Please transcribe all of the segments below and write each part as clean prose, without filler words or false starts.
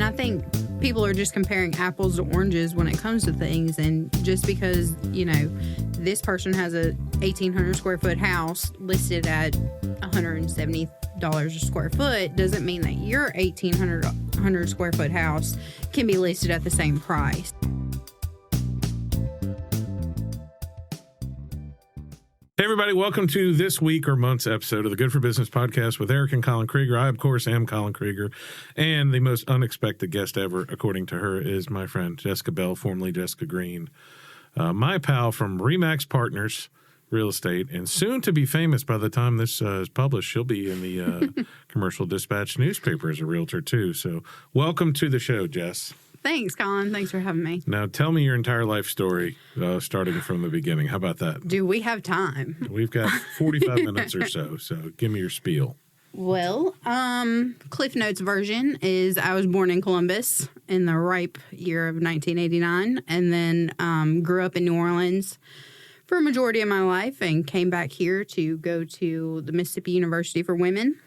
And I think people are just comparing apples to oranges when it comes to things. And just because, this person has a 1,800 square foot house listed at $170 a square foot doesn't mean that your 1,800 square foot house can be listed at the same price. Hey, everybody. Welcome to this week or month's episode of the Good for Business podcast with Eric and Colin Krieger. I, of course, am Colin Krieger. And the most unexpected guest ever, according to her, is my friend Jessica Bell, formerly Jessica Green, my pal from RE/MAX Partners Real Estate, and soon to be famous by the time this is published. She'll be in the Commercial Dispatch newspaper as a realtor, too. So welcome to the show, Jess. Thanks, Colin. Thanks for having me. Now, tell me your entire life story, starting from the beginning. How about that? Do we have time? We've got 45 minutes or so give me your spiel. Well, Cliff Notes version is I was born in Columbus in the ripe year of 1989, and then grew up in New Orleans for a majority of my life and came back here to go to the Mississippi University for Women.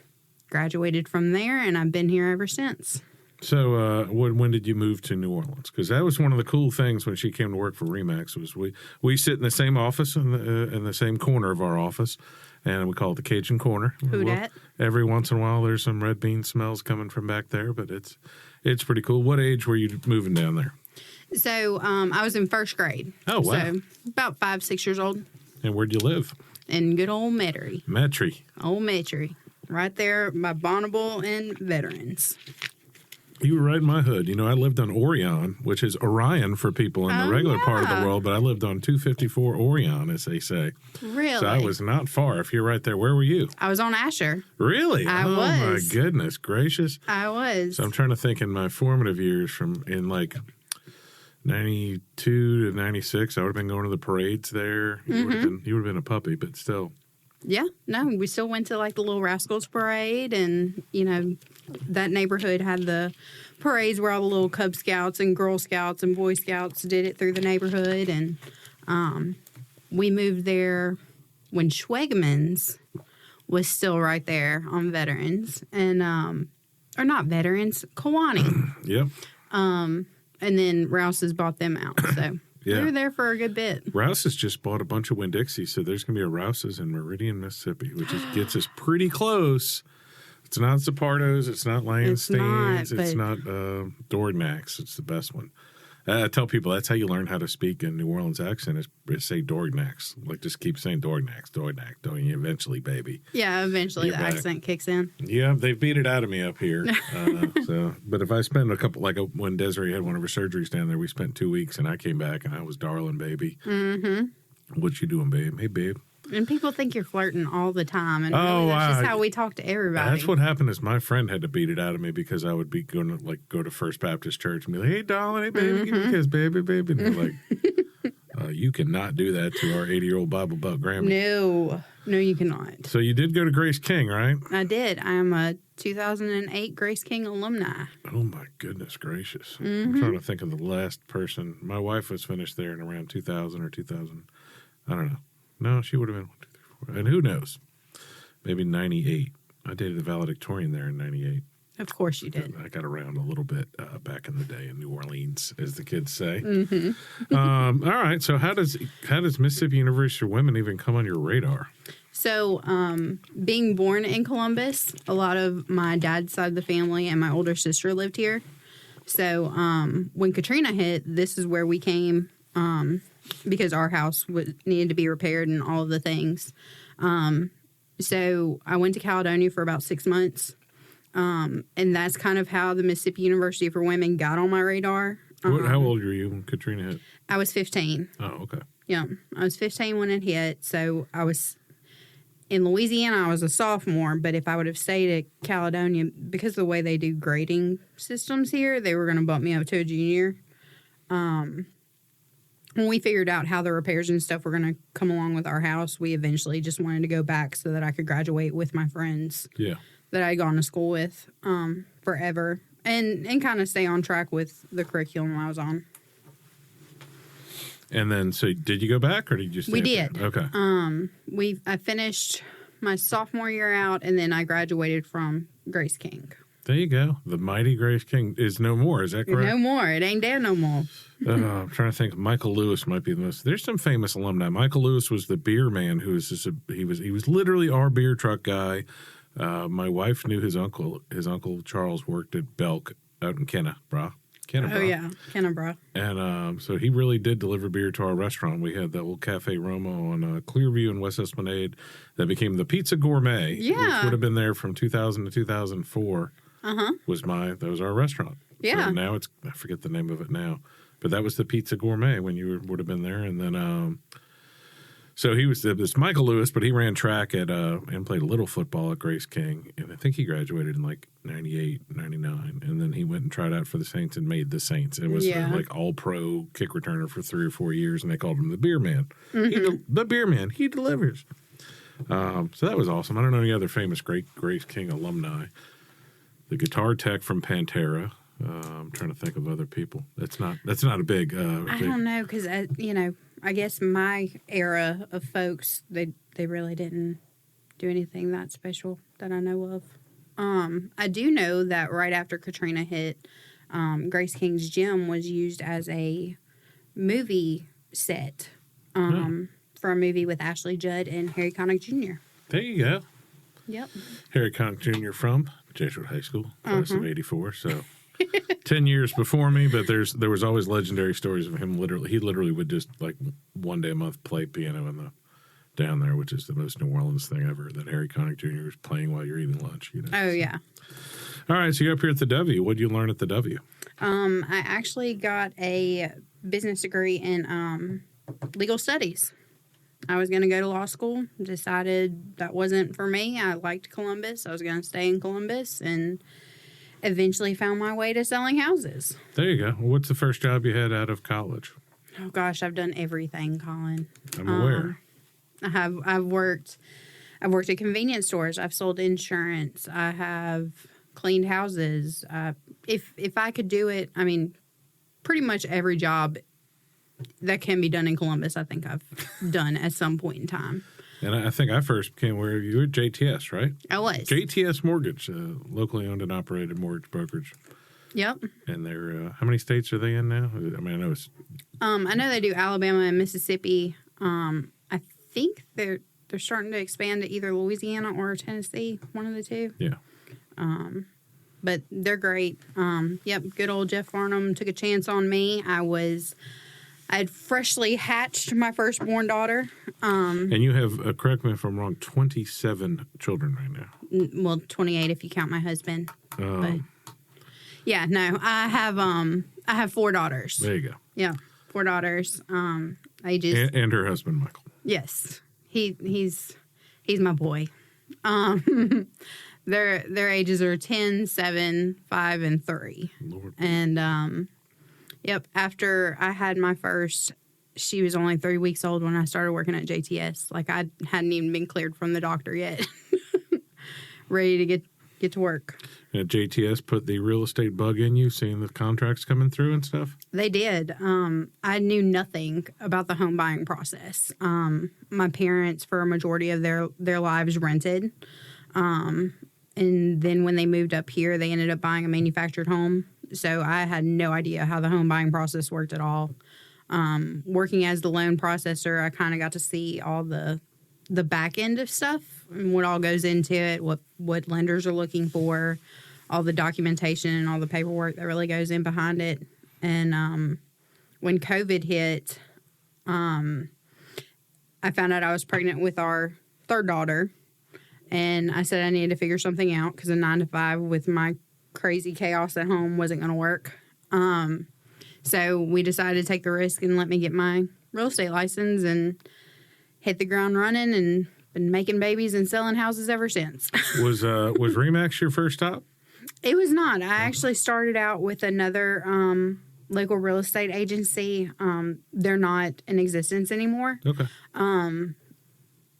Graduated from there, and I've been here ever since. So when did you move to New Orleans? Because that was one of the cool things when she came to work for RE/MAX was we sit in the same office in the same corner of our office, and we call it the Cajun Corner. Who dat? Every once in a while, there's some red bean smells coming from back there, but it's pretty cool. What age were you moving down there? So I was in first grade. Oh, wow. So about 5, 6 years old. And where'd you live? In good old Metairie. Metairie. Old Metairie. Right there by Bonneville and Veterans. You were right in my hood. I lived on Orion, which is Orion for people in the regular part of the world, but I lived on 254 Orion, as they say. Really? So I was not far. If you're right there, where were you? I was on Asher. Really? I was. Oh, my goodness gracious. I was. So I'm trying to think in my formative years in like 92 to 96, I would have been going to the parades there. You would have been a puppy, but still. Yeah, no, we still went to like the Little Rascals parade, and that neighborhood had the parades where all the little Cub Scouts and Girl Scouts and Boy Scouts did it through the neighborhood, and we moved there when Schwegmans was still right there on Veterans, and or not Veterans, Kewanee. Yep. And then Rouse's bought them out, so. Yeah. We were there for a good bit. Rouse's just bought a bunch of Winn-Dixie, so there's going to be a Rouse's in Meridian, Mississippi, which gets us pretty close. It's not Zapardo's, it's not Lansdowne's, it's not Dorignacs. It's the best one. I tell people that's how you learn how to speak in New Orleans accent is say Dorignacs. Like just keep saying Dorignacs, eventually, baby. Yeah, eventually the accent kicks in. Yeah, they beat it out of me up here. But if I spend a couple, when Desiree had one of her surgeries down there, we spent 2 weeks, and I came back, and I was darling, baby. Mm-hmm. What you doing, babe? Hey, babe. And people think you're flirting all the time, and really that's just how we talk to everybody. That's what happened is my friend had to beat it out of me because I would be going to go to First Baptist Church and be like, hey, darling, hey, baby, give me a kiss, baby. And they're like, you cannot do that to our 80-year-old Bible Belt grandma. No, you cannot. So you did go to Grace King, right? I did. I am a 2008 Grace King alumni. Oh, my goodness gracious. I'm trying to think of the last person. My wife was finished there in around 2000 or 2000. I don't know. No, she would have been 1, 2, 3, 4. And who knows? Maybe 98. I dated a valedictorian there in 98. Of course you did. I got around a little bit back in the day in New Orleans, as the kids say. Mm-hmm. All right. So how does Mississippi University for Women even come on your radar? So being born in Columbus, a lot of my dad's side of the family and my older sister lived here. So when Katrina hit, this is where we came because our house needed to be repaired and all of the things. So I went to Caledonia for about 6 months. And that's kind of how the Mississippi University for Women got on my radar. How old were you when Katrina hit? I was 15. Oh, okay. Yeah, I was 15 when it hit. So I was in Louisiana, I was a sophomore. But if I would have stayed at Caledonia, because of the way they do grading systems here, they were going to bump me up to a junior. When we figured out how the repairs and stuff were going to come along with our house, we eventually just wanted to go back so that I could graduate with my friends that I had gone to school with forever and kind of stay on track with the curriculum I was on. And then, so did you go back or did you just stay? We did. There? Okay. I finished my sophomore year out, and then I graduated from Grace King. There you go. The mighty Grace King is no more. Is that correct? No more. It ain't there no more. I'm trying to think. Michael Lewis might be the most. There's some famous alumni. Michael Lewis was the beer man who was just he was literally our beer truck guy. My wife knew his uncle. His uncle Charles worked at Belk out in Kennebra. Oh, yeah. Kennebra. And so he really did deliver beer to our restaurant. We had that little Cafe Roma on Clearview in West Esplanade that became the Pizza Gourmet, which would have been there from 2000 to 2004. That was our restaurant. Yeah. So now I forget the name of it now, but that was the Pizza Gourmet when you would have been there. And then, so he was this Michael Lewis, but he ran track and played a little football at Grace King. And I think he graduated in like 98, 99. And then he went and tried out for the Saints and made the Saints. And was like all pro kick returner for 3 or 4 years. And they called him the beer man. The beer man. He delivers. So that was awesome. I don't know any other famous Grace King alumni. The guitar tech from Pantera. I'm trying to think of other people. That's not a big. I don't know because I guess my era of folks they really didn't do anything that special that I know of. I do know that right after Katrina hit, Grace King's gym was used as a movie set for a movie with Ashley Judd and Harry Connick Jr. There you go. Yep. Harry Connick Jr. from Jesuit High School, class of '84. So 10 years before me, but there was always legendary stories of him. He literally would just like one day a month play piano down there, which is the most New Orleans thing ever. That Harry Connick Jr. was playing while you're eating lunch. Oh yeah. All right, so you're up here at the W. What did you learn at the W? I actually got a business degree in legal studies. I was going to go to law school, decided that wasn't for me. I liked Columbus. I was going to stay in Columbus and eventually found my way to selling houses. There you go. What's the first job you had out of college? Oh, gosh, I've done everything, Colin. I'm aware. I've worked at convenience stores. I've sold insurance. I have cleaned houses. If I could do it, I mean, pretty much every job that can be done in Columbus, I think I've done at some point in time. And I think I first became aware of you at JTS, right? I was. JTS Mortgage, locally owned and operated mortgage brokerage. Yep. And they're, how many states are they in now? I mean, I know it's... I know they do Alabama and Mississippi. I think they're starting to expand to either Louisiana or Tennessee, one of the two. Yeah. But they're great. Yep, good old Jeff Farnham took a chance on me. I had freshly hatched my firstborn daughter. And you have, correct me if I'm wrong, 27 children right now. Well, 28 if you count my husband. But yeah, no, I have 4 daughters. There you go. Yeah, 4 daughters. Ages and her husband Michael. Yes, he's my boy. Their ages are 10, 7, 5, and 3. Lord. And yep, after I had my first, she was only 3 weeks old when I started working at JTS. Like, I hadn't even been cleared from the doctor yet. Ready to get to work. And JTS put the real estate bug in you, seeing the contracts coming through and stuff? They did. I knew nothing about the home buying process. My parents, for a majority of their lives, rented. And then when they moved up here, they ended up buying a manufactured home. So I had no idea how the home buying process worked at all. Working as the loan processor, I kind of got to see all the back end of stuff and what all goes into it, what lenders are looking for, all the documentation and all the paperwork that really goes in behind it. And when COVID hit, I found out I was pregnant with our third daughter. And I said I needed to figure something out because a 9-to-5 with my crazy chaos at home wasn't going to work. So we decided to take the risk and let me get my real estate license and hit the ground running and been making babies and selling houses ever since. Was RE/MAX your first stop? It was not. I actually started out with another local real estate agency. They're not in existence anymore. Okay.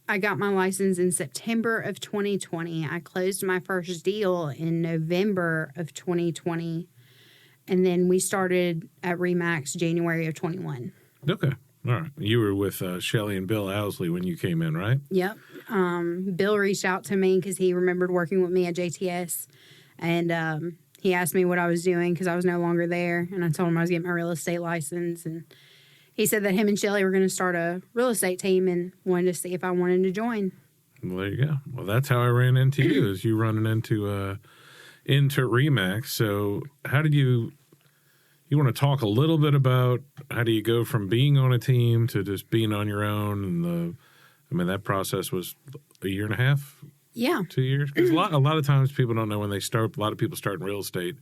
I got my license in September of 2020. I closed my first deal in November of 2020. And then we started at RE/MAX January of 21. Okay. All right. You were with Shelly and Bill Owsley when you came in, right? Yep. Bill reached out to me because he remembered working with me at JTS. And he asked me what I was doing because I was no longer there. And I told him I was getting my real estate license. And he said that him and Shelly were going to start a real estate team and wanted to see if I wanted to join. Well, there you go. Well, that's how I ran into you, is you running into Remax. So how did you want to talk a little bit about how do you go from being on a team to just being on your own? And that process was a year and a half? Yeah. 2 years? Because a lot of times people don't know when they start. A lot of people start in real estate.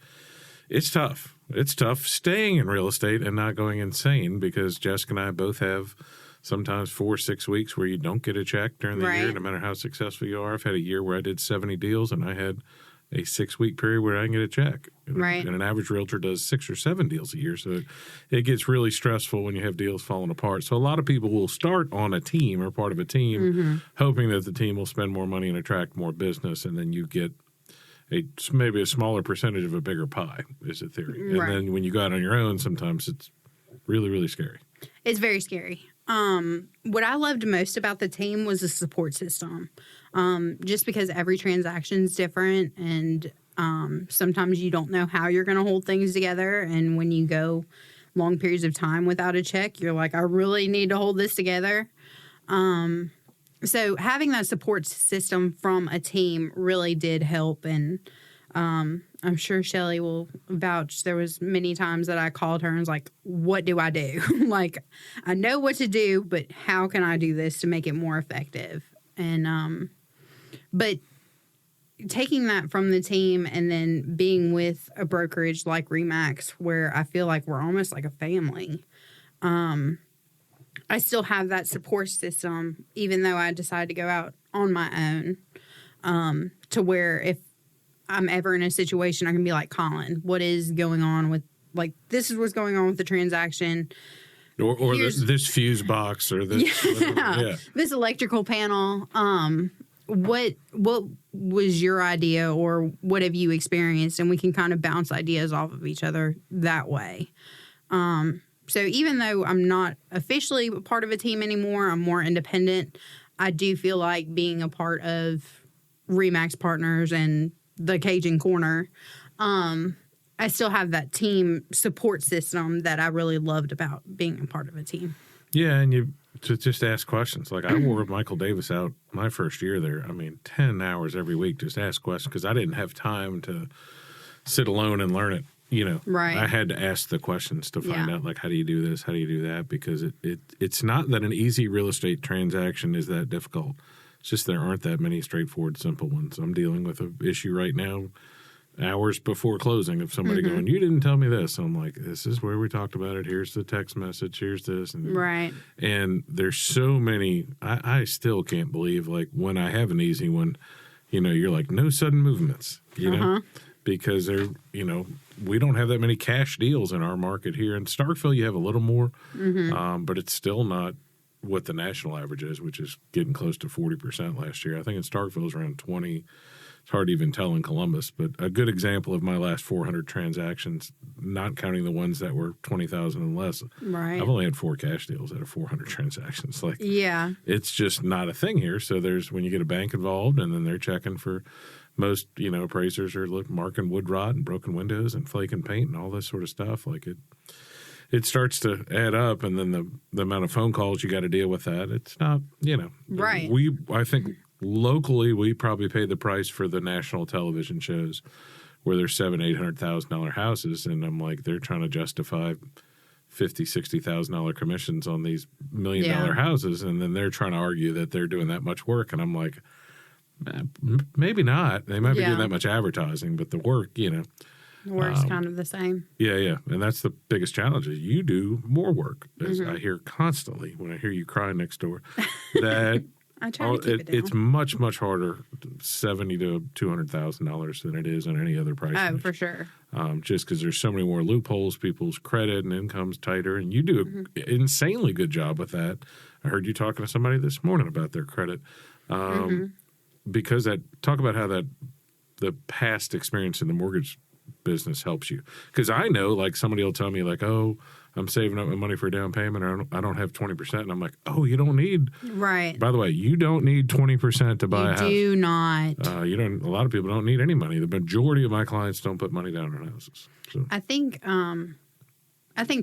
It's tough. It's tough staying in real estate and not going insane, because Jessica and I both have sometimes 4 or 6 weeks where you don't get a check during the year, no matter how successful you are. I've had a year where I did 70 deals, and I had a 6-week period where I can get a check. Right. And an average realtor does 6 or 7 deals a year. So it gets really stressful when you have deals falling apart. So a lot of people will start on a team or part of a team, hoping that the team will spend more money and attract more business, and then you get maybe a smaller percentage of a bigger pie, is the theory. Right. And then when you go out on your own, sometimes it's really, really scary. It's very scary. What I loved most about the team was the support system. Just because every transaction is different, and sometimes you don't know how you're going to hold things together. And when you go long periods of time without a check, you're like, I really need to hold this together. So having that support system from a team really did help. And I'm sure Shelly will vouch. There was many times that I called her and was like, what do I do? Like, I know what to do, but how can I do this to make it more effective? And but taking that from the team and then being with a brokerage like Remax, where I feel like we're almost like a family, I still have that support system, even though I decided to go out on my own, to where if I'm ever in a situation, I can be like, Colin, what is going on with, like, this is what's going on with the transaction. Or this fuse box or this. Yeah. This electrical panel. What was your idea, or what have you experienced? And we can kind of bounce ideas off of each other that way. So even though I'm not officially a part of a team anymore, I'm more independent. I do feel like being a part of Remax Partners and the Cajun Corner, I still have that team support system that I really loved about being a part of a team. Yeah, and you to just ask questions. Like, I wore Michael Davis out my first year there. 10 hours every week, just ask questions, because I didn't have time to sit alone and learn it. Right. I had to ask the questions to find out, like, how do you do this? How do you do that? Because it's not that an easy real estate transaction is that difficult. It's just there aren't that many straightforward, simple ones. I'm dealing with an issue right now, hours before closing, of somebody going, you didn't tell me this. I'm like, this is where we talked about it. Here's the text message. Here's this. Right. And there's so many. I still can't believe, like, when I have an easy one, you're like, no sudden movements, know, because we don't have that many cash deals in our market here. In Starkville, you have a little more, but it's still not what the national average is, which is getting close to 40% last year. I think in Starkville is around 20. It's hard to even tell in Columbus, but a good example of my last 400 transactions, not counting the ones that were 20,000 and less. Right. I've only had 4 cash deals out of 400 transactions. Like, it's just not a thing here. So there's, when you get a bank involved, and then they're checking for, most, appraisers are marking wood rot and broken windows and flaking paint and all this sort of stuff. Like, it starts to add up, and then the amount of phone calls you got to deal with that. It's not, Right. I think locally, we probably pay the price for the national television shows where there's $700,000-$800,000 houses, and I'm like, they're trying to justify $50,000-$60,000 commissions on these $1 million houses, and then they're trying to argue that they're doing that much work, and I'm like, maybe not. They might be doing that much advertising, but the work, The work's kind of the same. Yeah, and that's the biggest challenge. Is you do more work, as I hear constantly when I hear you cry next door. That I try to keep it down. It's much, much harder, $70,000 to $200,000 than it is on any other price. Oh, for sure. Just because there's so many more loopholes, people's credit and income's tighter, and you do an insanely good job with that. I heard you talking to somebody this morning about their credit, because talk about how the past experience in the mortgage business helps you. Because I know, like, somebody will tell me, like, oh, I'm saving up my money for a down payment, or I don't have 20%. And I'm like, oh, you don't need. Right. By the way, you don't need 20% to buy a house. You do not. You don't. A lot of people don't need any money. The majority of my clients don't put money down on houses. So. I think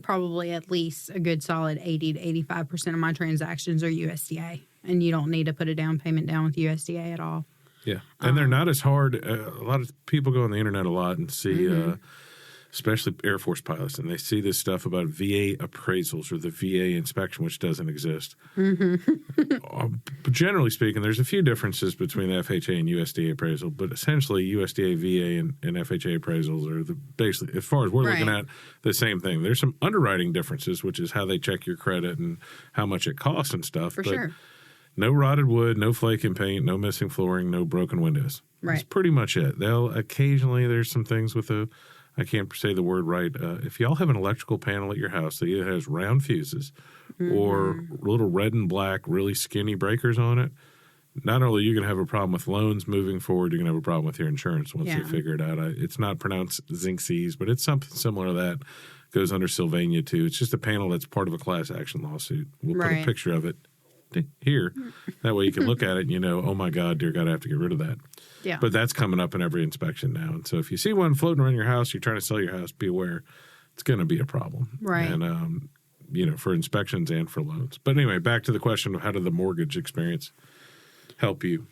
probably at least a good solid 80 to 85% of my transactions are USDA, and you don't need to put a down payment down with USDA at all. Yeah, and they're not as hard. A lot of people go on the internet a lot and see, especially Air Force pilots, and they see this stuff about VA appraisals or the VA inspection, which doesn't exist. But generally speaking, there's a few differences between the FHA and USDA appraisal, but essentially USDA, VA, and FHA appraisals are basically, as far as we're looking at, the same thing. There's some underwriting differences, which is how they check your credit and how much it costs and stuff. For sure. No rotted wood, no flaking paint, no missing flooring, no broken windows. Right. That's pretty much it. They'll occasionally, there's some things with I can't say the word right. If y'all have an electrical panel at your house that either has round fuses or little red and black, really skinny breakers on it, not only are you going to have a problem with loans moving forward, you're going to have a problem with your insurance once you figure it out. It's not pronounced zinc C's, but it's something similar to that. Goes under Sylvania, too. It's just a panel that's part of a class action lawsuit. We'll put a picture of it here. That way you can look at it and you know, oh my God, dear God, I have to get rid of that. Yeah. But that's coming up in every inspection now. And so if you see one floating around your house, you're trying to sell your house, be aware it's going to be a problem. Right. And, for inspections and for loans. But anyway, back to the question of how did the mortgage experience help you?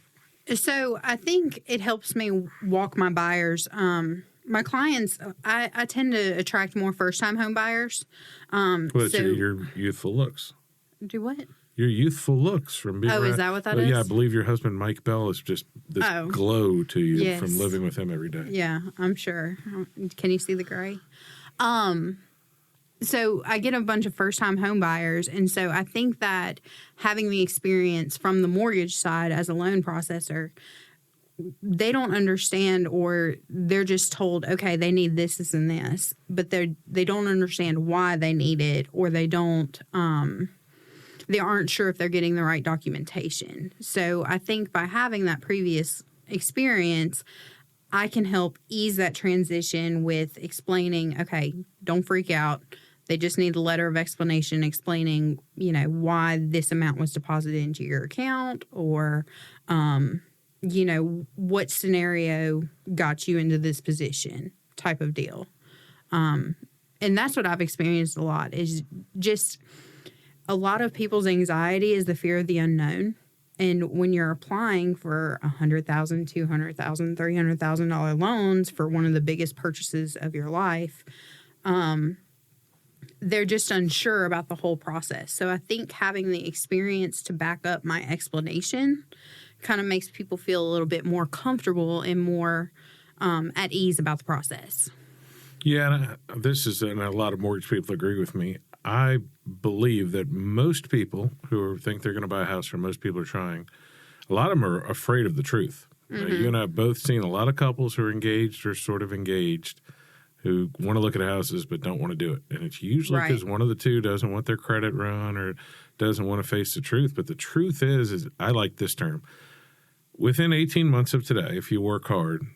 So I think it helps me walk my buyers. My clients, I tend to attract more first-time home buyers. Your youthful looks. Do what? Your youthful looks from being around. Is that what that is? Yeah, I believe your husband, Mike Bell, is just this glow to you from living with him every day. Yeah, I'm sure. Can you see the gray? So I get a bunch of first-time home buyers, and so I think that having the experience from the mortgage side as a loan processor, they don't understand, or they're just told, okay, they need this, and this, but they don't understand why they need it, or they don't. They aren't sure if they're getting the right documentation. So I think by having that previous experience, I can help ease that transition with explaining, okay, don't freak out. They just need a letter of explanation explaining, why this amount was deposited into your account, or, what scenario got you into this position type of deal. And that's what I've experienced a lot, is just a lot of people's anxiety is the fear of the unknown. And when you're applying for $100,000, $200,000, $300,000 loans for one of the biggest purchases of your life, they're just unsure about the whole process. So I think having the experience to back up my explanation kind of makes people feel a little bit more comfortable and more at ease about the process. Yeah, and a lot of mortgage people agree with me. I believe that most people who think they're going to buy a house, or most people are trying, a lot of them are afraid of the truth. You and I have both seen a lot of couples who are engaged or sort of engaged who want to look at houses but don't want to do it. And it's usually because one of the two doesn't want their credit run or doesn't want to face the truth. But the truth is I like this term. Within 18 months of today, if you work hard,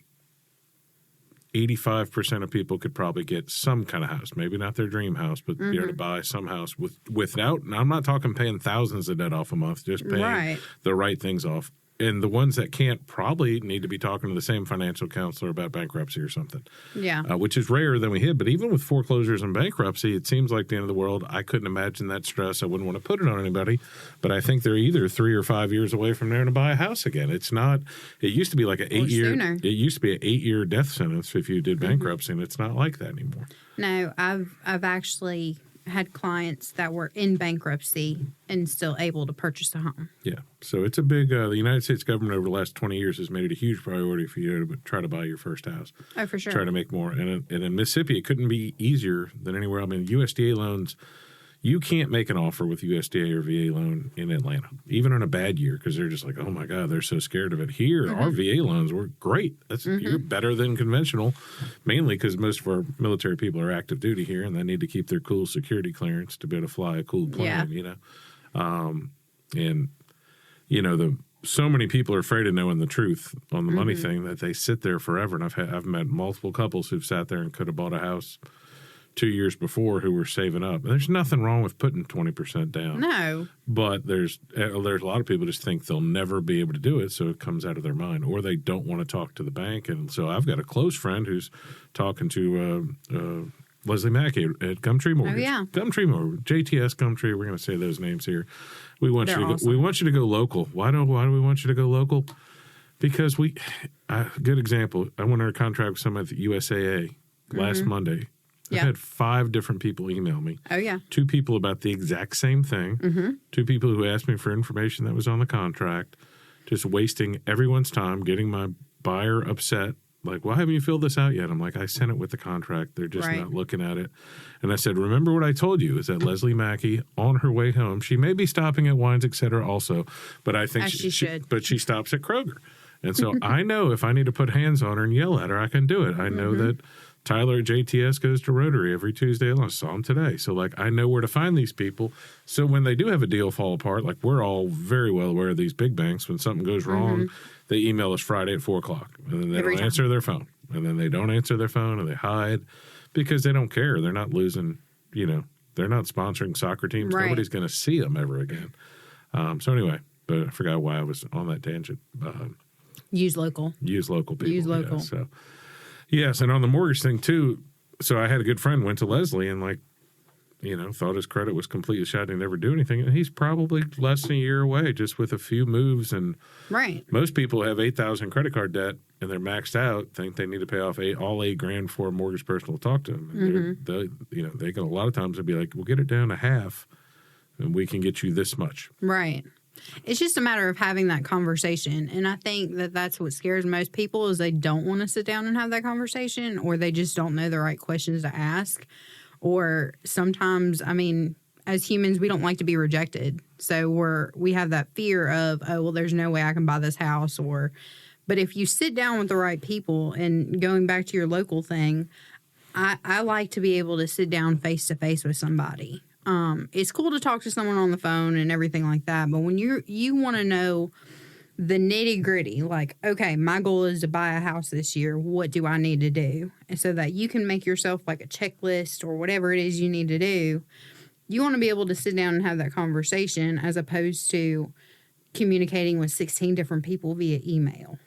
85% of people could probably get some kind of house, maybe not their dream house, but be able to buy some house without, and I'm not talking paying thousands of debt off a month, just paying the right things off. And the ones that can't probably need to be talking to the same financial counselor about bankruptcy or something. Yeah. Which is rarer than we hear. But even with foreclosures and bankruptcy, it seems like the end of the world. I couldn't imagine that stress. I wouldn't want to put it on anybody. But I think they're either 3 or 5 years away from there to buy a house again. It's not. It used to be like an 8-year. It used to be an 8-year death sentence if you did bankruptcy, and it's not like that anymore. No, I've actually had clients that were in bankruptcy and still able to purchase a home. Yeah. So it's a big, the United States government over the last 20 years has made it a huge priority for you to try to buy your first house. Oh, for sure. Try to make more. And in Mississippi, it couldn't be easier than anywhere. I mean, USDA loans, you can't make an offer with USDA or VA loan in Atlanta, even on a bad year, because they're just like, oh my God, they're so scared of it. Here, our VA loans were great. You're better than conventional, mainly because most of our military people are active duty here, and they need to keep their cool security clearance to be able to fly a cool plane, so many people are afraid of knowing the truth on the money thing that they sit there forever. And I've met multiple couples who've sat there and could have bought a house 2 years before who were saving up. There's nothing wrong with putting 20% down. No. But there's a lot of people just think they'll never be able to do it, so it comes out of their mind, or they don't want to talk to the bank. And so I've got a close friend who's talking to Leslie Mackey at Gumtree Mortgage. Oh, yeah. Gumtree Mortgage, JTS Gumtree. We're going to say those names here. We want They're you to awesome. we want you to go local. Why do we want you to go local? Because good example. I went under contract with someone at the USAA last Monday. I Yeah. had 5 different people email me. Oh, yeah. 2 people about the exact same thing. 2 people who asked me for information that was on the contract, just wasting everyone's time, getting my buyer upset. Like, why haven't you filled this out yet? I'm like, I sent it with the contract. They're just Right. not looking at it. And I said, remember what I told you is that Leslie Mackey, on her way home, she may be stopping at Wines, et cetera, also, but I think As she should. But she stops at Kroger. And so I know if I need to put hands on her and yell at her, I can do it. I know that Tyler at JTS goes to Rotary every Tuesday. I saw him today. So, like, I know where to find these people. So when they do have a deal fall apart, like, we're all very well aware of these big banks. When something goes wrong, they email us Friday at 4 o'clock. And then they Every don't time. answer their phone. And then they don't answer their phone and they hide because they don't care. They're not losing, they're not sponsoring soccer teams. Right. Nobody's going to see them ever again. So anyway, but I forgot why I was on that tangent. Use local. Use local people. Use local. Yeah, so, yes, and on the mortgage thing too. So I had a good friend went to Leslie and thought his credit was completely shot. He never do anything, and he's probably less than a year away, just with a few moves. And Right. most people have $8,000 credit card debt and they're maxed out. Think they need to pay off all $8,000 for a mortgage person will talk to them. And they can a lot of times they'll be like, "We'll get it down to half, and we can get you this much." Right. It's just a matter of having that conversation. And I think that that's what scares most people is they don't want to sit down and have that conversation, or they just don't know the right questions to ask. Or sometimes, as humans, we don't like to be rejected. So we have that fear of, oh, well, there's no way I can buy this house. But if you sit down with the right people, and going back to your local thing, I like to be able to sit down face to face with somebody. It's cool to talk to someone on the phone and everything like that, but when you want to know the nitty gritty, like, okay, my goal is to buy a house this year. What do I need to do? And so that you can make yourself like a checklist or whatever it is you need to do. You want to be able to sit down and have that conversation as opposed to communicating with 16 different people via email.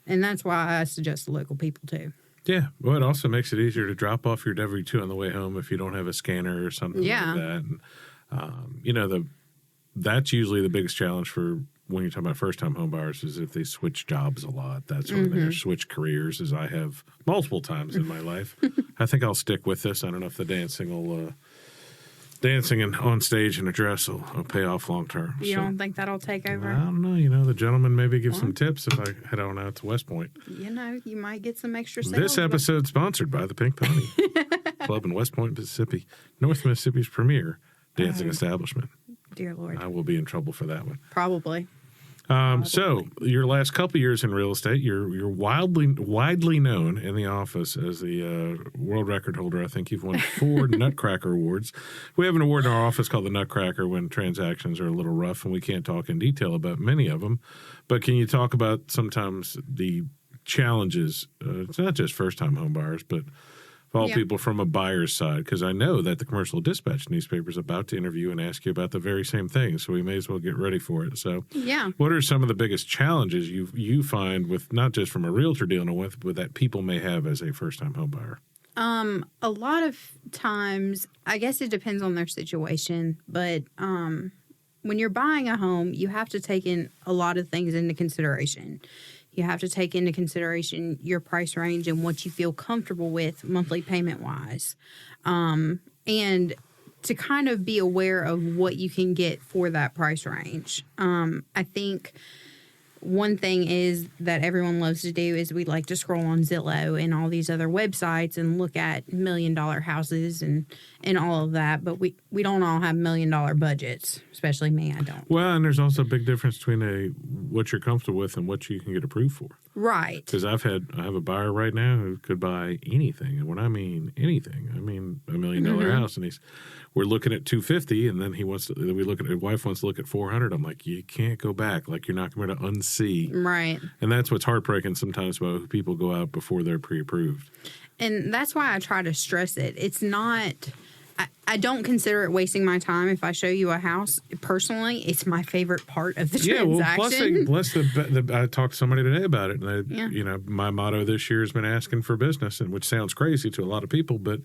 And that's why I suggest local people too. Yeah. Well, it also makes it easier to drop off your W-2 on the way home if you don't have a scanner or something like that. And, that's usually the biggest challenge for when you're talking about first-time home buyers is if they switch jobs a lot, that sort of thing, or switch careers, as I have multiple times in my life. I think I'll stick with this. I don't know if the dancing and on stage in a dress will pay off long term. You don't think that'll take over? I don't know. The gentleman maybe give some tips if I head on out to West Point. You might get some extra sales. This episode sponsored by the Pink Pony Club in West Point, Mississippi, North Mississippi's premier dancing establishment. Dear Lord. I will be in trouble for that one. Probably. So your last couple years in real estate, you're widely known in the office as the world record holder. I think you've won 4 Nutcracker awards. We have an award in our office called the Nutcracker when transactions are a little rough and we can't talk in detail about many of them. But can you talk about sometimes the challenges? It's not just first-time home buyers, but all people from a buyer's side, because I know that the Commercial Dispatch newspaper is about to interview and ask you about the very same thing, so we may as well get ready for it. So, what are some of the biggest challenges you find with not just from a realtor dealing with, but that people may have as a first-time home buyer? A lot of times, I guess it depends on their situation, but when you're buying a home, you have to take in a lot of things into consideration. You have to take into consideration your price range and what you feel comfortable with monthly payment-wise. And to kind of be aware of what you can get for that price range. I think one thing is that everyone loves to do is we like to scroll on Zillow and all these other websites and look at $1 million houses and all of that. But we don't all have $1 million budgets, especially me. I don't. Well, and there's also a big difference between what you're comfortable with and what you can get approved for. Right. Because I have a buyer right now who could buy anything, and when I mean anything, I mean $1 million house, and we're looking at $250, and then his wife wants to look at $400. I'm like, you can't go back. Like, you're not going to unsee. Right. And that's what's heartbreaking sometimes about people go out before they're pre-approved. And that's why I try to stress it. It's not, I don't consider it wasting my time if I show you a house. Personally, it's my favorite part of the transaction. Plus I talked to somebody today about it, and my motto this year has been asking for business, and which sounds crazy to a lot of people, but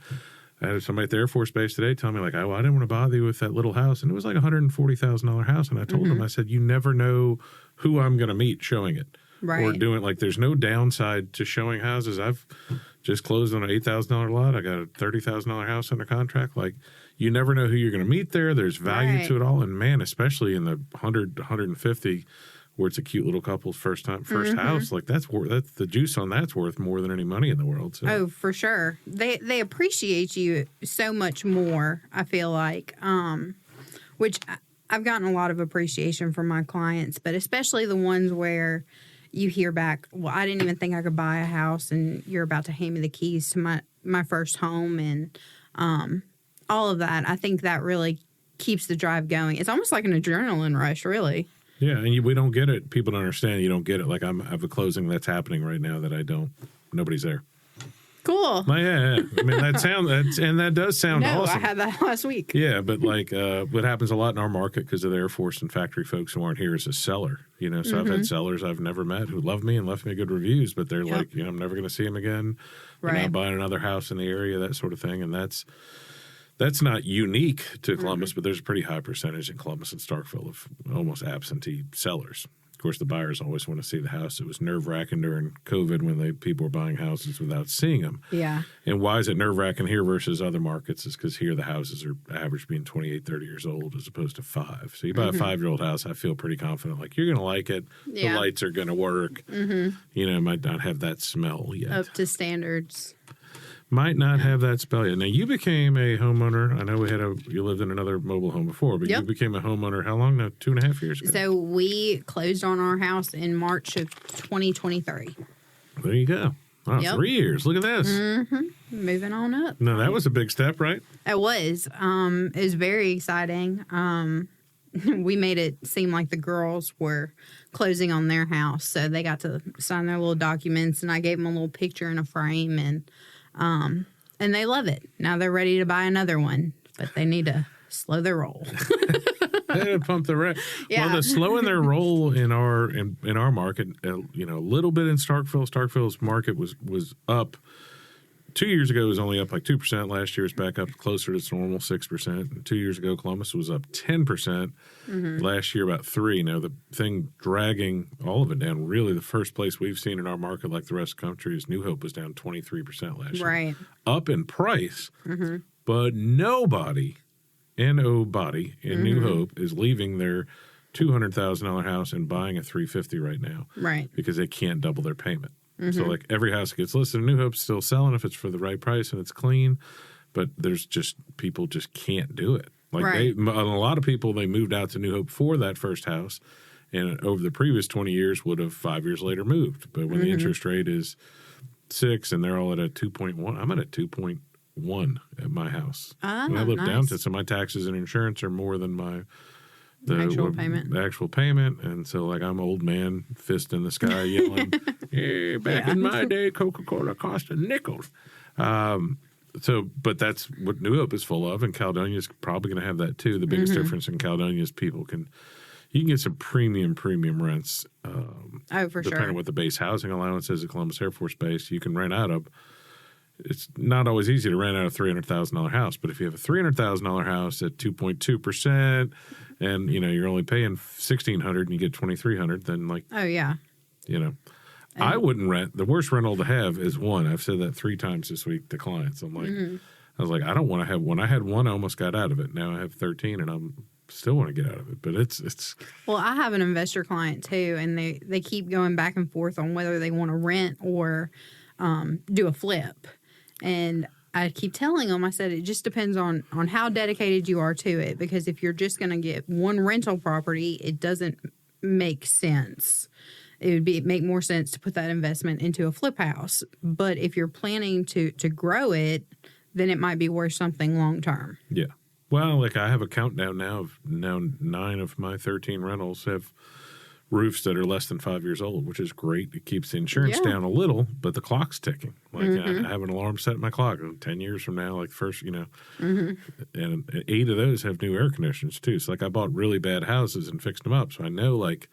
I had somebody at the Air Force Base today tell me, like, I didn't want to bother you with that little house, and it was like a $140,000 house, and I told him, I said, you never know who I'm going to meet showing it. Right. Or doing, like, there's no downside to showing houses. I've just closed on an $8,000 lot. I got a $30,000 house under contract. Like, you never know who you're going to meet there. There's value to it all. And, man, especially in the 100, 150, where it's a cute little couple's first house, like, that's the juice on that's worth more than any money in the world. So. Oh, for sure. They appreciate you so much more, I feel like, which I've gotten a lot of appreciation from my clients, but especially the ones where you hear back, well, I didn't even think I could buy a house, and you're about to hand me the keys to my first home, and all of that. I think that really keeps the drive going. It's almost like an adrenaline rush, really. Yeah, and we don't get it. People don't understand. You don't get it. Like, I have a closing that's happening right now that I don't. Nobody's there. Cool. Yeah. I mean, that does sound awesome. I had that last week. Yeah, but like what happens a lot in our market because of the Air Force and factory folks who aren't here is a seller. So I've had sellers I've never met who love me and left me good reviews, but they're like, I'm never going to see them again. Right. They're not buying another house in the area, that sort of thing, and that's not unique to Columbus, but there's a pretty high percentage in Columbus and Starkville of almost absentee sellers. Of course, the buyers always want to see the house. It was nerve-wracking during COVID when people were buying houses without seeing them. Yeah. And why is it nerve-wracking here versus other markets is because here the houses are average being 28, 30 years old as opposed to 5. So you buy a 5-year-old house, I feel pretty confident. Like, you're going to like it. Yeah. The lights are going to work. It might not have that smell yet. Up to standards. Might not have that spell yet. Now, you became a homeowner. I know you lived in another mobile home before, but you became a homeowner how long now? 2.5 years ago? So we closed on our house in March of 2023. There you go. Wow, 3 years. Look at this. Moving on up. No, that was a big step, right? It was. It was very exciting. We made it seem like the girls were closing on their house, so they got to sign their little documents, and I gave them a little picture in a frame, and they love it. Now they're ready to buy another one, but they need to slow their roll. They had to pump the rate. Yeah. Well, the slowing their roll in our market, a little bit in Starkville. Starkville's market was up. 2 years ago, it was only up like 2%. Last year, it's back up closer to its normal 6%. 2 years ago, Columbus was up 10%. Last year, about 3%. Now, the thing dragging all of it down, really the first place we've seen in our market, like the rest of the country, is New Hope was down 23% last year. Right. Up in price, but nobody in New Hope is leaving their $200,000 house and buying a $350,000 right now. Right. Because they can't double their payment. So, like, every house that gets listed in New Hope's still selling if it's for the right price and it's clean, but people just can't do it. Like, a lot of people, they moved out to New Hope for that first house, and over the previous 20 years would have 5 years later moved. But when the interest rate is 6 and they're all at a 2.1, I'm at a 2.1 at my house. I live down to, so my taxes and insurance are more than the actual payment. And so, like, I'm old man, fist in the sky, yelling, "Hey, back in my day, Coca-Cola cost a nickel." But that's what New Hope is full of, and Caledonia's probably going to have that too. The biggest difference in Caledonia is you can get some premium rents. For depending on what the base housing allowance is at Columbus Air Force Base, you can rent out of. It's not always easy to rent out a $300,000 house, but if you have a $300,000 house at 2.2%, and you're only paying $1,600 and you get $2,300, then I wouldn't rent. The worst rental to have is one. I've said that 3 times this week to clients. I'm like, I was like, I don't want to have one. I had one, I almost got out of it. Now I have 13, and I'm still want to get out of it. But it's. Well, I have an investor client too, and they keep going back and forth on whether they want to rent or do a flip. And I keep telling them, I said, it just depends on how dedicated you are to it. Because if you're just going to get one rental property, it doesn't make sense. It would make more sense to put that investment into a flip house. But if you're planning to grow it, then it might be worth something long term. Yeah. Well, like, I have a countdown now of 9 of my 13 rentals have roofs that are less than 5 years old, which is great. It keeps the insurance Yeah. down a little, but the clock's ticking. Like I have an alarm set in my clock. 10 years from now, like first, and 8 of those have new air conditioners too. So like I bought really bad houses and fixed them up. So I know like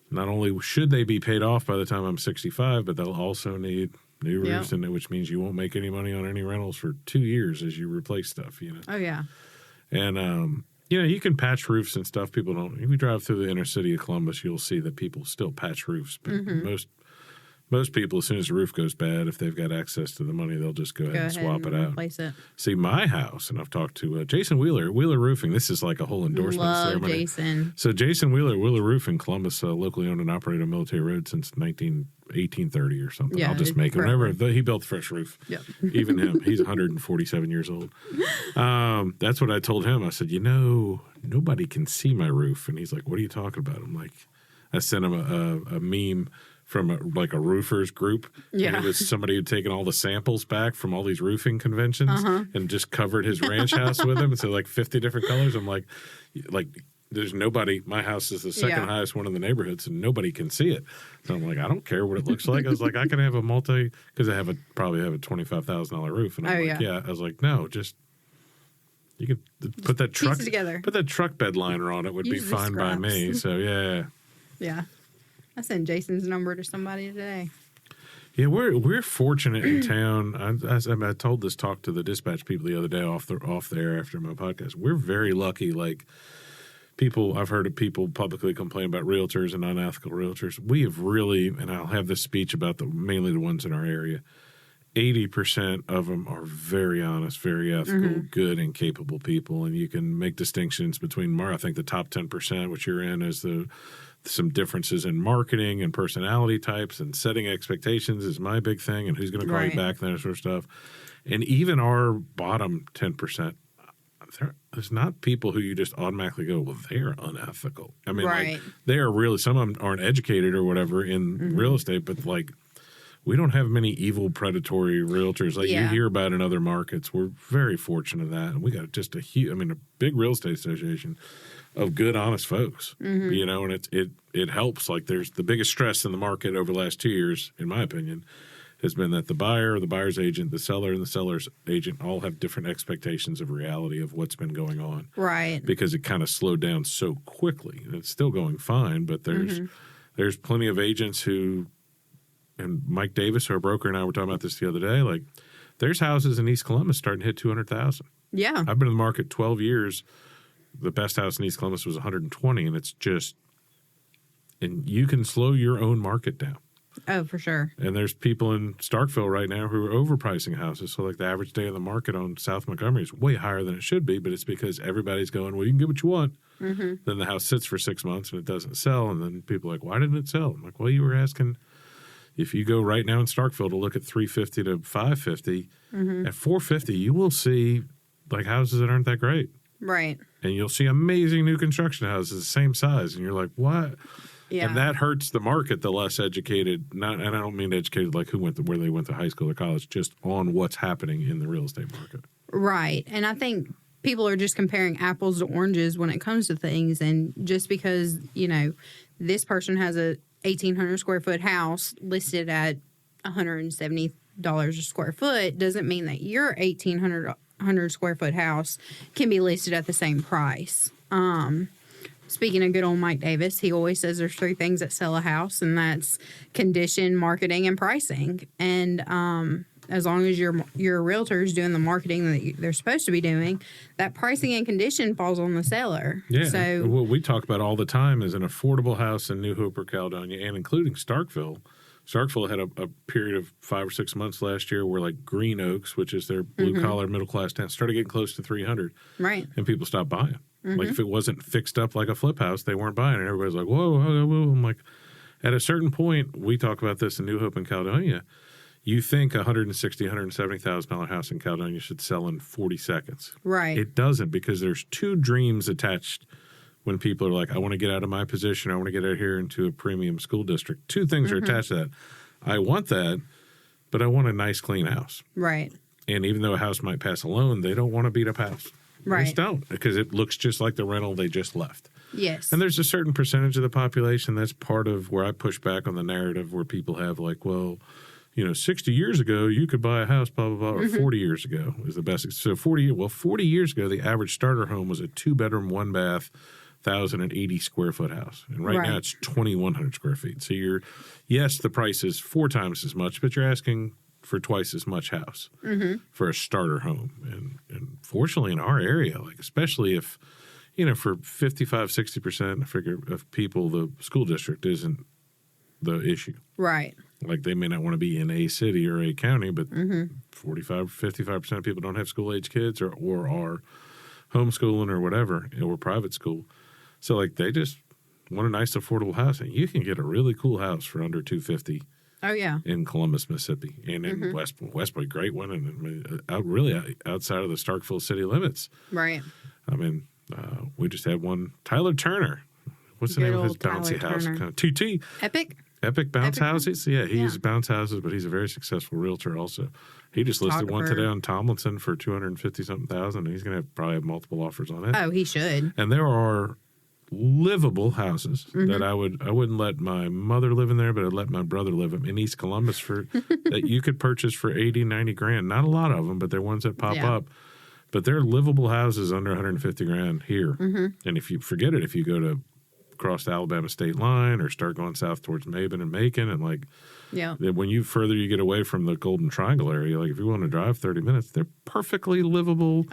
not only should they be paid off by the time I'm 65, but they'll also need new roofs in it, which means you won't make any money on any rentals for 2 years as you replace stuff, Oh, yeah. And, you can patch roofs and stuff. People don't. If you drive through the inner city of Columbus, you'll see that people still patch roofs. But most people, as soon as the roof goes bad, if they've got access to the money, they'll just go ahead and swap it out. Replace it. See, my house, and I've talked to Jason Wheeler Roofing. This is like a whole endorsement ceremony. Jason. So Jason Wheeler Roofing, Columbus, locally owned and operated on Military Road since 1830 or something. Yeah, I'll just make it. Whenever he built the fresh roof. Yep. Even him. He's 147 years old. That's what I told him. I said, nobody can see my roof. And he's like, what are you talking about? I'm like, I sent him a meme from a roofers group. Yeah. And it was somebody who'd taken all the samples back from all these roofing conventions and just covered his ranch house with them. And so like 50 different colors. I'm like there's nobody. My house is the second highest one in the neighborhood, so nobody can see it. So I'm like, I don't care what it looks like. I was like, I can have a because I probably have a $25,000 roof. And I'm I was like, no, just you could put that truck bed liner on it would be fine by me. So yeah. I sent Jason's number to somebody today. Yeah, we're fortunate in town. I told this talk to the dispatch people the other day off the air after my podcast. We're very lucky. Like I've heard of people publicly complain about realtors and unethical realtors. We have really, and I'll have this speech about mainly the ones in our area. 80% of them are very honest, very ethical, good, and capable people. And you can make distinctions between, I think the top 10%, which you're in, is some differences in marketing and personality types, and setting expectations is my big thing, and who's going to call you back and that sort of stuff. And even our bottom 10%, there's not people who you just automatically go, well, they're unethical. I mean, like, they are really, some of them aren't educated or whatever in real estate, but like, we don't have many evil, predatory realtors like you hear about in other markets. We're very fortunate of that. And we got just a big real estate association of good, honest folks, and it helps. Like there's the biggest stress in the market over the last 2 years, in my opinion, has been that the buyer, the buyer's agent, the seller, and the seller's agent all have different expectations of reality of what's been going on. Right. Because it kind of slowed down so quickly. And it's still going fine, but there's plenty of agents who, and Mike Davis, our broker, and I were talking about this the other day, like there's houses in East Columbus starting to hit 200,000. Yeah. I've been in the market 12 years. The best house in East Columbus was 120, and it's just, and you can slow your own market down. Oh, for sure. And there's people in Starkville right now who are overpricing houses. So like the average day of the market on South Montgomery is way higher than it should be, but it's because everybody's going, well, you can get what you want. Then the house sits for 6 months and it doesn't sell. And then people are like, why didn't it sell? I'm like, well, you were asking, if you go right now in Starkville to look at 350 to 550, at 450, you will see like houses that aren't that great. Right. And you'll see amazing new construction houses the same size. And you're like, what? Yeah. And that hurts the market, the less educated, and I don't mean educated like where they went to high school or college, just on what's happening in the real estate market. Right. And I think people are just comparing apples to oranges when it comes to things. And just because, this person has a 1,800 square foot house listed at $170 a square foot doesn't mean that your 1,800 square foot house can be listed at the same price. Speaking of good old Mike Davis, he always says there's 3 things that sell a house, and that's condition, marketing, and pricing. And as long as your realtor is doing the marketing that they're supposed to be doing, that pricing and condition falls on the seller. Yeah. So what we talk about all the time is an affordable house in New Hope or Caledonia, and including Starkville. Starkville had a period of 5 or 6 months last year where like Green Oaks, which is their blue-collar middle-class town, started getting close to 300. Right. And people stopped buying. Like if it wasn't fixed up like a flip house, they weren't buying it. Everybody's like, whoa, whoa, whoa. I'm like, at a certain point, we talk about this in New Hope and Caledonia, you think a $160,000, $170,000 house in Caledonia should sell in 40 seconds. Right. It doesn't, because there's 2 dreams attached when people are like, I want to get out of my position, I want to get out here into a premium school district. 2 things are attached to that. I want that, but I want a nice, clean house. Right. And even though a house might pass a loan, they don't want a beat-up house. Right. They just don't, because it looks just like the rental they just left. Yes. And there's a certain percentage of the population that's part of where I push back on the narrative where people have like, well, 60 years ago, you could buy a house, blah, blah, blah, or 40 years ago is the best. So 40 years ago, the average starter home was a 2-bedroom, 1-bath, 1,080 square foot house. And right now it's 2,100 square feet. So yes, the price is 4 times as much, but you're asking for twice as much house for a starter home. And fortunately in our area, like especially if, for 55, 60% I figure of people, the school district isn't the issue. Right. Like they may not want to be in a city or a county, but 55% of people don't have school-age kids or are homeschooling or whatever, or private school. So like they just want a nice affordable house. And you can get a really cool house for under $250. Oh, yeah. In Columbus, Mississippi, and in Westwood, great one, and really outside of the Starkville city limits. Right. I mean, we just had one, Tyler Turner. What's the name of his bouncy house? TT. Epic bounce houses. Yeah, he uses bounce houses, but he's a very successful realtor also. He just listed one today on Tomlinson for $250,000. He's going to probably have multiple offers on it. Oh, he should. And there are livable houses that I wouldn't let my mother live in there, but I'd let my brother live in East Columbus that you could purchase for 80, 90 grand. Not a lot of them, but they're ones that pop up. But they're livable houses under 150 grand here. And if you forget it, if you go to cross the Alabama state line or start going south towards Maben and Macon and then when you get away from the Golden Triangle area, like if you want to drive 30 minutes, they're perfectly livable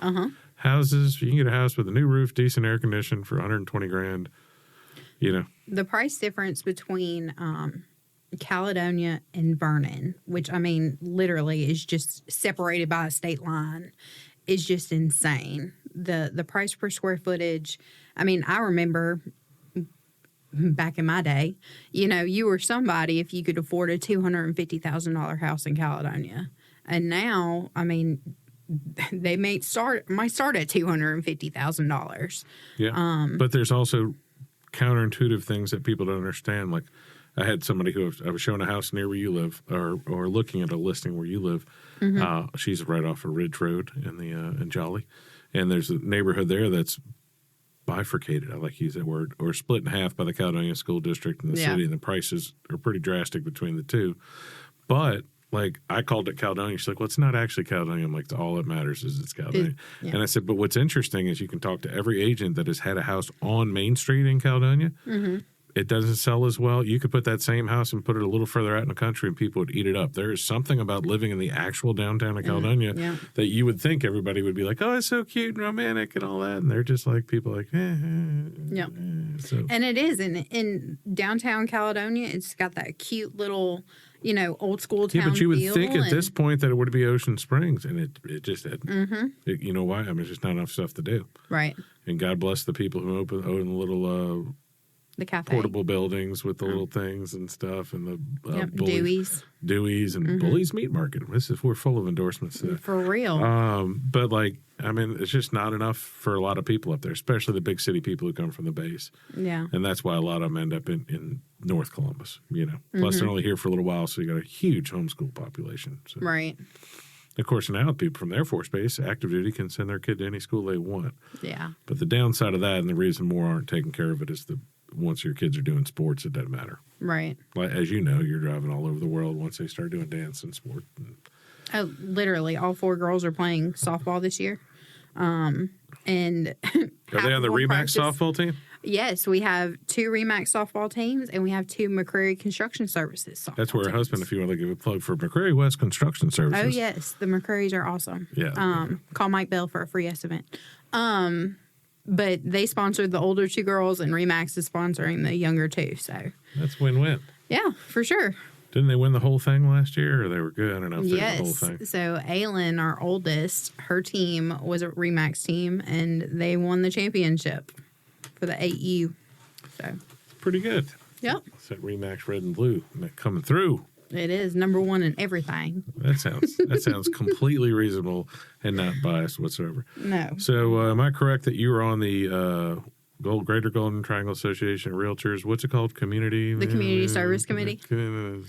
houses. You can get a house with a new roof, decent air conditioning for 120 grand. The price difference between Caledonia and Vernon, which I mean literally is just separated by a state line, is just insane. The price per square footage. I mean, I remember back in my day, you were somebody if you could afford a $250,000 house in Caledonia. And now, I mean, they might start at $250,000. Yeah. But there's also counterintuitive things that people don't understand. Like I had somebody who I was showing a house near where you live or looking at a listing where you live. She's right off of Ridge Road in Jolly. And there's a neighborhood there that's bifurcated, I like to use that word, or split in half by the Caledonia School District and the city, and the prices are pretty drastic between the two. But, like, I called it Caledonia. She's like, well, it's not actually Caledonia. I'm like, all that matters is it's Caledonia. And I said, but what's interesting is you can talk to every agent that has had a house on Main Street in Caledonia. It doesn't sell as well. You could put that same house and put it a little further out in the country and people would eat it up. There is something about living in the actual downtown of Caledonia that you would think everybody would be like, oh, it's so cute and romantic and all that. And they're just like, people like, So. And it is. In downtown Caledonia, it's got that cute little, old school town feel. Yeah, but you would think at this point that it would be Ocean Springs, and it just isn't. You know why? I mean, it's just not enough stuff to do. Right. And God bless the people who own the little the cafe. Portable buildings with the little things and stuff, and the Dewey's and Bully's Meat Market. We're full of endorsements today. For real. But it's just not enough for a lot of people up there, especially the big city people who come from the base. Yeah. And that's why a lot of them end up in North Columbus, Plus they're only here for a little while, so you got a huge homeschool population. So. Right. Of course, now people from the Air Force Base, active duty, can send their kid to any school they want. Yeah. But the downside of that, and the reason more aren't taking care of it, is once your kids are doing sports, it doesn't matter. Right. Like, as you know, you're driving all over the world once they start doing dance and sport. Oh, literally, all 4 girls are playing softball this year. And are they on the RE/MAX softball team? Yes, we have 2 RE/MAX softball teams, and we have 2 McCreary Construction Services softball That's where her teams. husband, if you want to give a plug for McCreary West Construction Services. Oh, yes. The McCrearys are awesome. Yeah. Call Mike Bell for a free estimate. But they sponsored the older 2 girls, and RE/MAX is sponsoring the younger 2. So that's win-win. Yeah, for sure. Didn't they win the whole thing last year, or they were good? I don't know if they won the whole thing. So Aylin, our oldest, her team was a RE/MAX team, and they won the championship for the 8U. So pretty good. Yep. It's that RE/MAX red and blue coming through. It is number 1 in everything. That sounds completely reasonable and not biased whatsoever. No. So am I correct that you were on the Greater Golden Triangle Association of Realtors? What's it called? The Community Service Committee. Community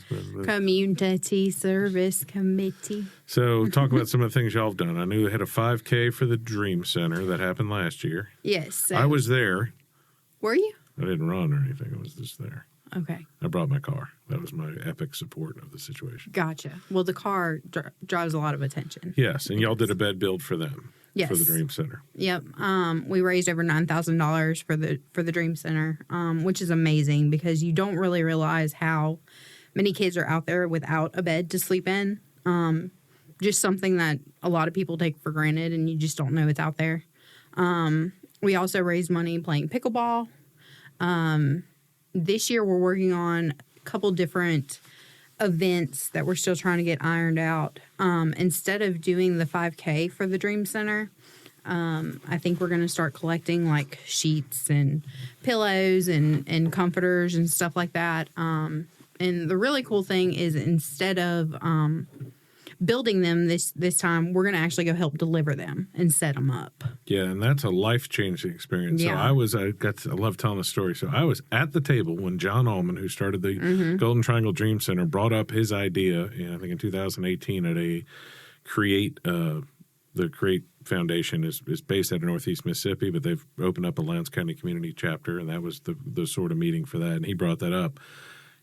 Service Committee. So talk about some of the things y'all have done. I knew they had a 5K for the Dream Center that happened last year. Yes. So I was there. Were you? I didn't run or anything. I was just there. Okay. I brought my car. That was my epic support of the situation. Gotcha. Well, the car drives a lot of attention. Yes, and y'all did a bed build for them. Yes. For the Dream Center. Yep. We raised over $9,000 for the Dream Center, which is amazing because you don't really realize how many kids are out there without a bed to sleep in. Just something that a lot of people take for granted, and you just don't know it's out there. We also raised money playing pickleball. This year we're working on a couple different events that we're still trying to get ironed out. Instead of doing the 5K for the Dream Center, I think we're going to start collecting like sheets and pillows and comforters and stuff like that. And the really cool thing is instead of building them this time, we're going to actually go help deliver them and set them up. Yeah, and that's a life-changing experience. Yeah. So I love telling the story. So I was at the table when John Ullman, who started the Golden Triangle Dream Center, brought up his idea, I think in 2018 at a the Create Foundation is based out of Northeast Mississippi, but they've opened up a Lowndes County community chapter, and that was the sort of meeting for that, and he brought that up.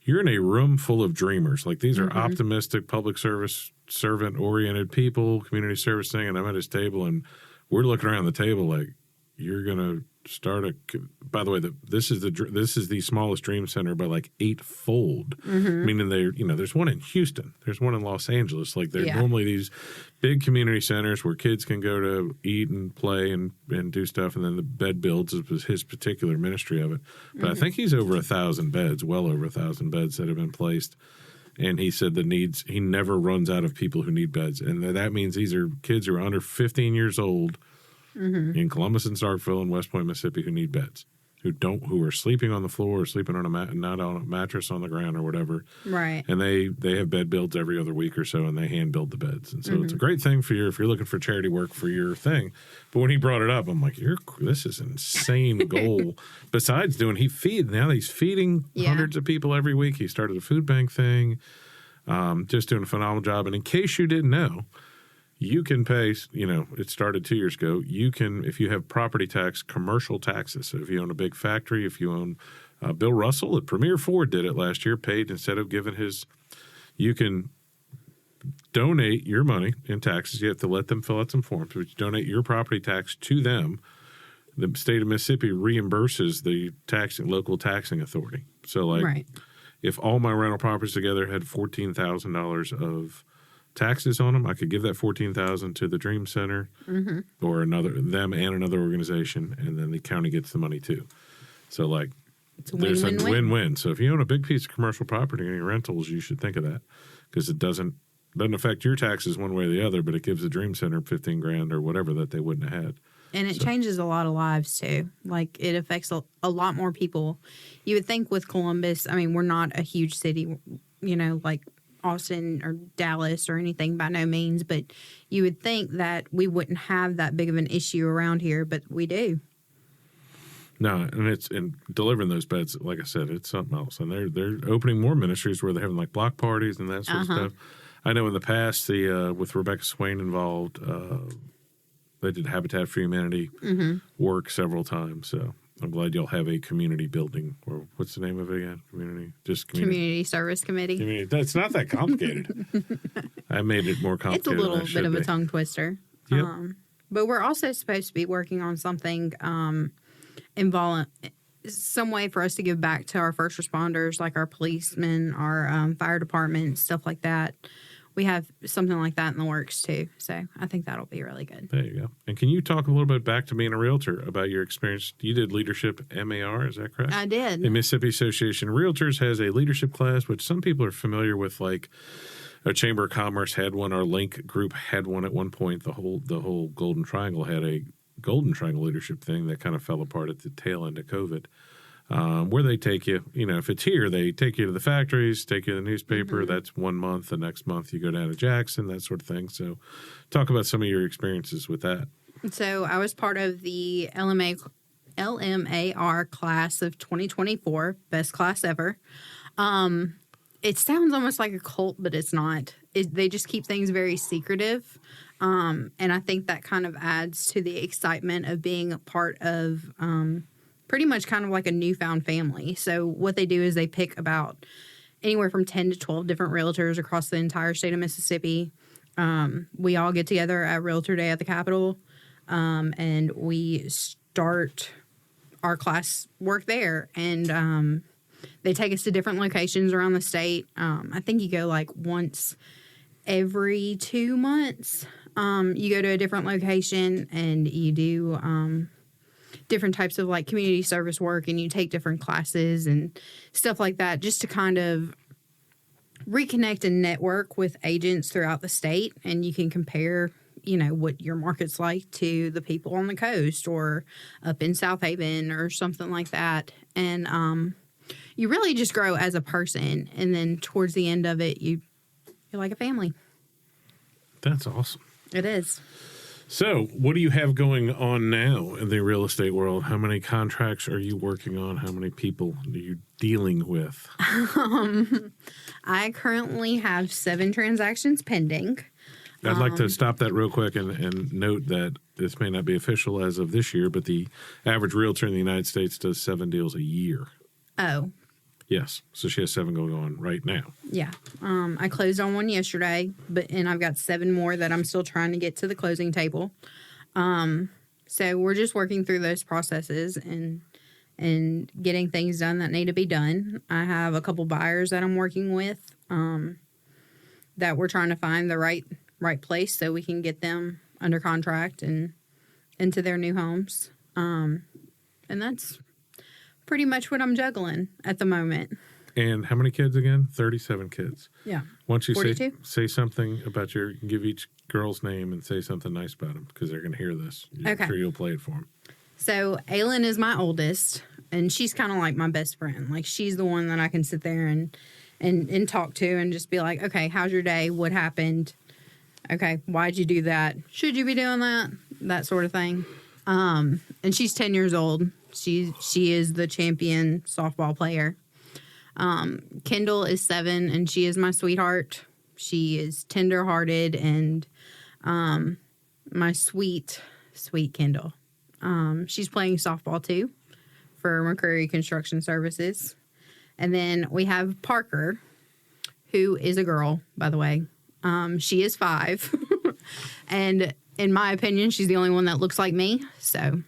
You're in a room full of dreamers. Like these are optimistic, public service, servant-oriented people, community service thing. And I'm at his table, and we're looking around the table like, you're gonna start a. By the way, this is the smallest dream center by like 8-fold. Meaning there's one in Houston, there's one in Los Angeles. Like they're normally these big community centers where kids can go to eat and play and do stuff, and then the bed builds is his particular ministry of it. But I think he's over 1,000 beds, well over 1,000 beds that have been placed. And he said he never runs out of people who need beds, and that means these are kids who are under 15 years old. In Columbus and Starkville and West Point, Mississippi, who need beds, who are sleeping on the floor or sleeping on not on a mattress on the ground or whatever. Right. And they have bed builds every other week or so, and they hand build the beds. And so it's a great thing for if you're looking for charity work for your thing. But when he brought it up, I'm like, this is an insane goal. Besides he's feeding hundreds of people every week. He started a food bank thing, just doing a phenomenal job. And in case you didn't know, you can pay, it started 2 years ago. You can, if you have property tax, commercial taxes. So if you own a big factory, if you own, Bill Russell at Premier Ford did it last year, paid instead of giving you can donate your money in taxes. You have to let them fill out some forms, but you donate your property tax to them. The state of Mississippi reimburses the local taxing authority. So if all my rental properties together had $14,000 of taxes on them, I could give that $14,000 to the Dream Center or them and another organization, and then the county gets the money too. So there's a win-win. So if you own a big piece of commercial property in your rentals, you should think of that because it doesn't affect your taxes one way or the other, but it gives the Dream Center $15,000 or whatever that they wouldn't have had. And it changes a lot of lives too. Like it affects a lot more people. You would think with Columbus, we're not a huge city, like Austin or Dallas or anything, by no means, but you would think that we wouldn't have that big of an issue around here, but we do. No, and delivering those beds, like I said, it's something else. And they're opening more ministries where they're having like block parties and that sort of stuff. I know in the past, with Rebecca Swain involved, they did Habitat for Humanity work several times. So I'm glad you'll have a community building, or what's the name of it again? Community Service Committee. It's not that complicated. I made it more complicated. It's a little bit of a tongue twister. Yep. But we're also supposed to be working on something involving some way for us to give back to our first responders, like our policemen, our fire department, stuff like that. We have something like that in the works, too. So I think that'll be really good. There you go. And can you talk a little bit back to being a realtor about your experience? You did Leadership MAR, is that correct? I did. The Mississippi Association of Realtors has a leadership class, which some people are familiar with, like a Chamber of Commerce had one. Our Link group had one at one point. The whole Golden Triangle had a Golden Triangle leadership thing that kind of fell apart at the tail end of COVID. Where they take you, if it's here, they take you to the factories, take you to the newspaper. That's 1 month. The next month you go down to Jackson, that sort of thing. So talk about some of your experiences with that. So I was part of the LMAR class of 2024, best class ever. It sounds almost like a cult, but it's not. They just keep things very secretive. And I think that kind of adds to the excitement of being a part of pretty much kind of like a newfound family. So what they do is they pick about anywhere from 10 to 12 different realtors across the entire state of Mississippi. We all get together at Realtor Day at the Capitol, and we start our class work there. And they take us to different locations around the state. I think you go like once every 2 months. You go to a different location and you do different types of like community service work, and you take different classes and stuff like that, just to kind of reconnect and network with agents throughout the state. And you can compare, you know, what your market's like to the people on the coast or up in South Haven or something like that. And you really just grow as a person. And then towards the end of it, you're like a family. That's awesome. It is. So, what do you have going on now in the real estate world? How many contracts are you working on? How many people are you dealing with? I currently have 7 transactions pending. I'd like to stop that real quick and note that this may not be official as of this year, but the average realtor in the United States does 7 deals a year. Oh. Yes. So she has 7 going on right now. Yeah. I closed on one yesterday, and I've got 7 more that I'm still trying to get to the closing table. So we're just working through those processes and getting things done that need to be done. I have a couple buyers that I'm working with that we're trying to find the right place so we can get them under contract and into their new homes. And that's pretty much what I'm juggling at the moment. And how many kids again? 37 kids. Yeah. Why don't you 42? say something about give each girl's name and say something nice about them, because they're going to hear this. Okay. I'm sure you'll play it for them. So Aylin is my oldest, and she's kind of like my best friend. Like, she's the one that I can sit there and talk to and just be like, okay, how's your day? What happened? Okay, why'd you do that? Should you be doing that? That sort of thing. And she's 10 years old. She is the champion softball player. Kendall is 7, and she is my sweetheart. She is tender-hearted and my sweet Kendall. She's playing softball too for McCreary Construction Services. And then we have Parker, who is a girl, by the way. She is 5. And in my opinion, she's the only one that looks like me. So,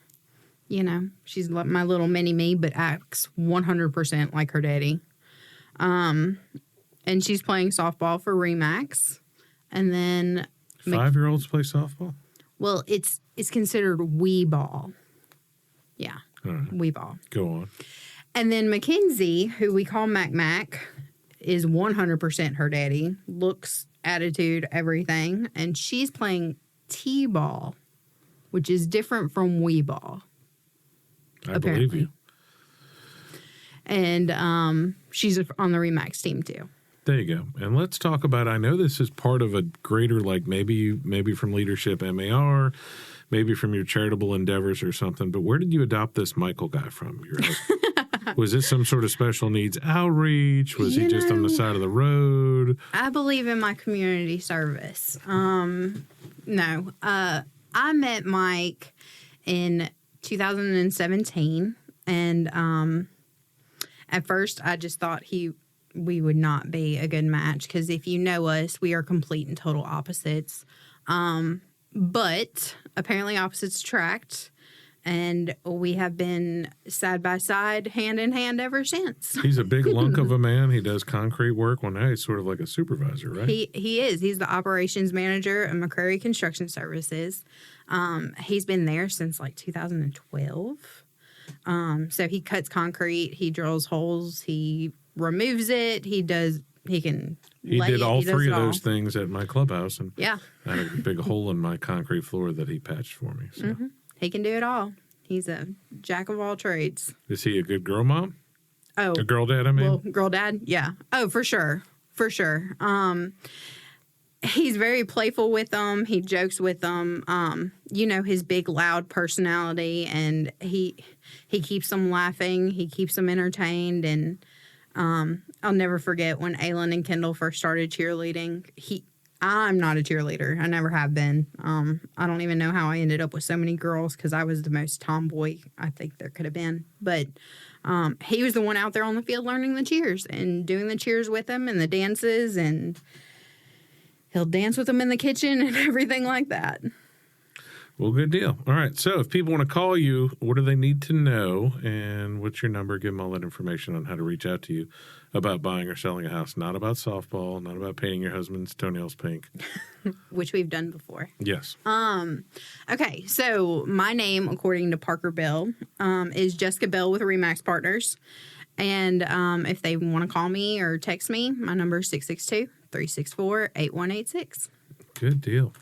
you know, she's my little mini me, but acts 100% like her daddy. And she's playing softball for Remax. And then 5-year-olds play softball? Well, it's considered wee ball. Yeah, right. Wee ball. Go on. And then Mackenzie, who we call Mac, is 100% her daddy. Looks, attitude, everything. And she's playing T-ball, which is different from wee ball. I believe you. And she's on the Remax team too. There you go. And let's talk about, I know this is part of a greater, like maybe from Leadership MAR, maybe from your charitable endeavors or something, but where did you adopt this Michael guy from? Was this some sort of special needs outreach? Was he just on the side of the road? I believe in my community service. No. I met Mike in 2017, and at first I just thought we would not be a good match, because if you know us, we are complete and total opposites. But apparently opposites attract, and we have been side by side, hand in hand ever since. He's a big lunk of a man. He does concrete work. Well, now he's sort of like a supervisor, right? He is. He's the operations manager at McCreary Construction Services. He's been there since like 2012. So he cuts concrete, he drills holes, he removes it, he did all 3 of those things at my clubhouse, and yeah, I had a big hole in my concrete floor that he patched for me. So. Mm-hmm. He can do it all. He's a jack of all trades. Is he a good girl mom? Oh, a girl dad, I mean? Well, girl dad, yeah. Oh, for sure. He's very playful with them. He jokes with them. You know, his big, loud personality, and he keeps them laughing. He keeps them entertained. And I'll never forget when Aylin and Kendall first started cheerleading. I'm not a cheerleader. I never have been. I don't even know how I ended up with so many girls because I was the most tomboy I think there could have been. But he was the one out there on the field learning the cheers and doing the cheers with them and the dances, and he'll dance with them in the kitchen and everything like that. Well, good deal. All right. So if people want to call you, what do they need to know? And what's your number? Give them all that information on how to reach out to you about buying or selling a house. Not about softball, not about painting your husband's toenails pink. Which we've done before. Yes. Okay. So my name, according to Parker Bell, is Jessica Bell with Remax Partners. And if they want to call me or text me, my number is 662-364-8186. Good deal.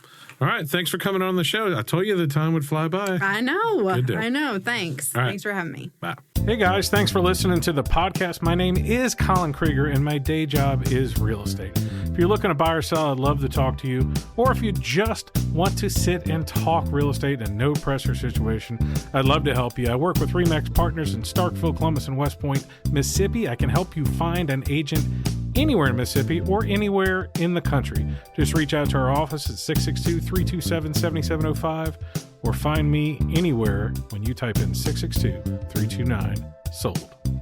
All right. Thanks for coming on the show. I told you the time would fly by. I know. Good deal. I know. Thanks. All right. Thanks for having me. Bye. Hey guys, thanks for listening to the podcast. My name is Colin Krieger and my day job is real estate. If you're looking to buy or sell, I'd love to talk to you. Or if you just want to sit and talk real estate in a no pressure situation, I'd love to help you. I work with Remax Partners in Starkville, Columbus, and West Point, Mississippi. I can help you find an agent anywhere in Mississippi or anywhere in the country. Just reach out to our office at 662-327-7705 or find me anywhere when you type in 662-329-SOLD.